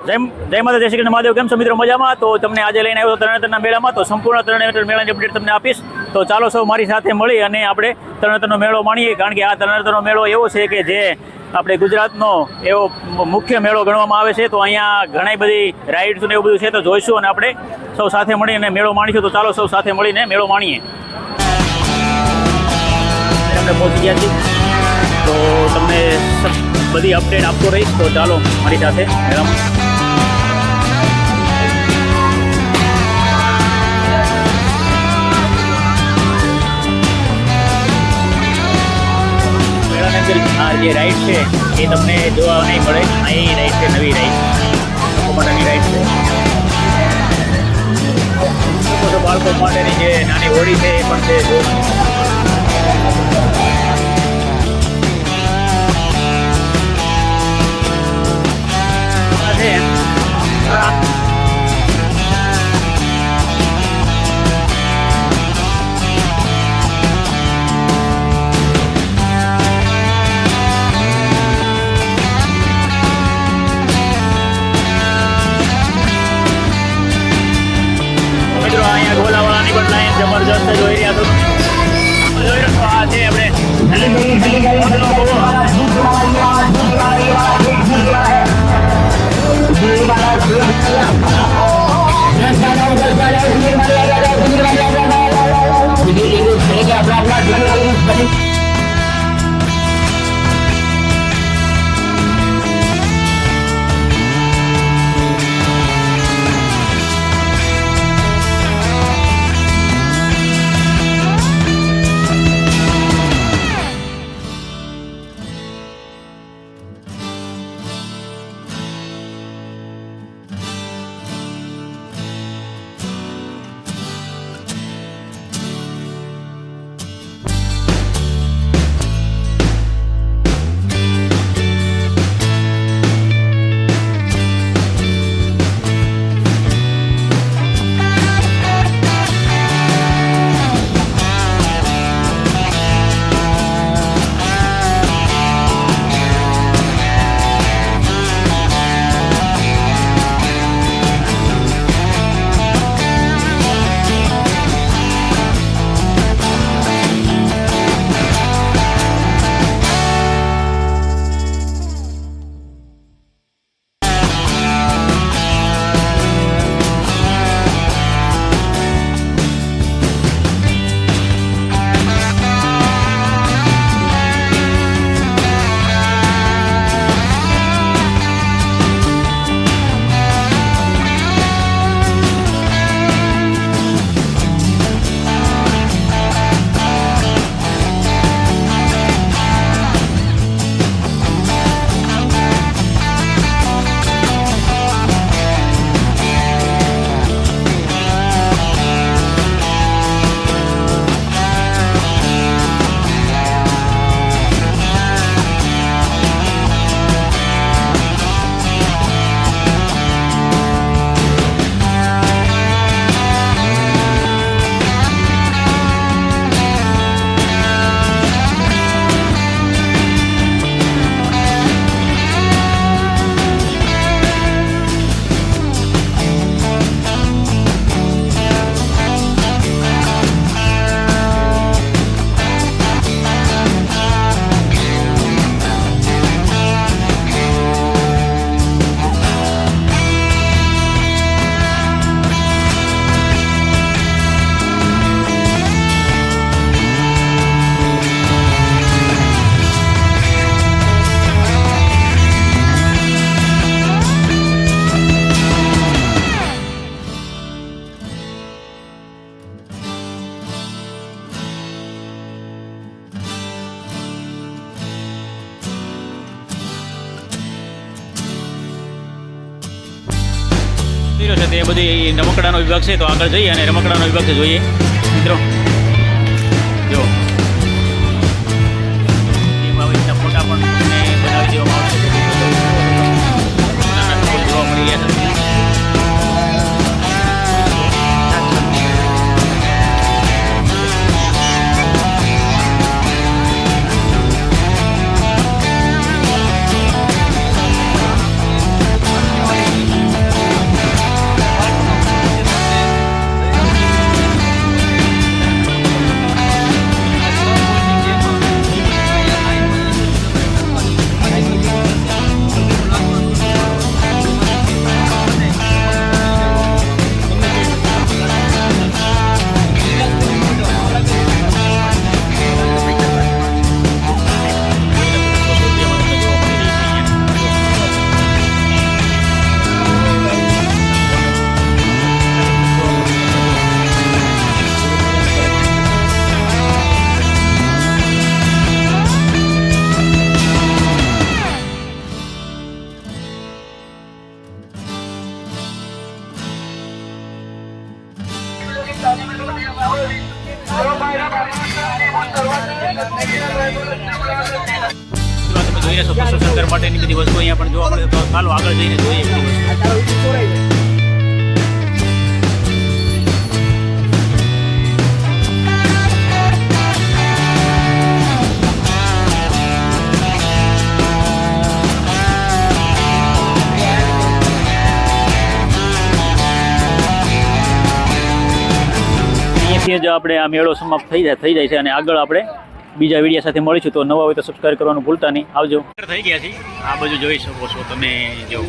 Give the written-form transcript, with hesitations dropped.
જય માતા, જય શ્રી કૃષ્ણ મહાદેવ. કેમ છો મિત્રો? મજામાં? તો તમને આજે લઈને આવ્યો તરણેતરના મેળામાં. તો સંપૂર્ણ તરણેતર મેળાની અપડેટ તમને આપીશ. તો ચાલો સૌ મારી સાથે મળી અને આપણે તરણેતરનો મેળો માણીએ. કારણ કે આ તરણેતરનો મેળો એવો છે કે જે આપણે ગુજરાતનો એવો મુખ્ય મેળો ગણવામાં આવે છે. તો અહીંયા ઘણી બધી રાઇડ્સ ને એવું બધું છે, તો જોઈશું અને આપણે સૌ સાથે મળીને મેળો માણીશું. તો ચાલો સૌ સાથે મળીને મેળો માણીએ. આપણે પહોંચી ગયા છીએ, તો તમને બધી અપડેટ આપતો રહીશ. તો ચાલો મારી સાથે મેળામાં. આ જે રાઈડ છે એ તમને જોવા નહીં મળે. અહીં રાઈડ છે, નવી રાઈડ, મોટાની રાઈડ છે. બાળકો માટેની જે નાની હોડી છે એ પણ છે. ગોલાવાળાની પણ લાઈન જબરજસ્ત જોઈ રહ્યા છો. જોઈ રહ્યો આ છે આપણે છે તે બધી રમકડાનો વિભાગ છે. તો આગળ જઈએ અને રમકડાનો વિભાગ જોઈએ મિત્રો. જો ફોટા પણ બનાવી દેવામાં આવશે. જોવા મળી ગયા છે. તમે જોઈ રહ્યા છો પશુ શંકર માટેની બધી વસ્તુ અહીંયા પણ જોવા મળે. તો ચાલો આગળ જઈને જોઈએ બધી વસ્તુ. અહીંયાથી જ આપણે આ મેળો સમાપ્ત થઈ જાય છે અને આગળ આપણે બીજા વિડીયો સાથે મળીશું. તો નવા હોય તો સબસ્ક્રાઇબ કરવાનું ભૂલતા નહીં. આવજો. થઈ ગયા છે આ બાજુ જોઈ શકો છો તમે. જો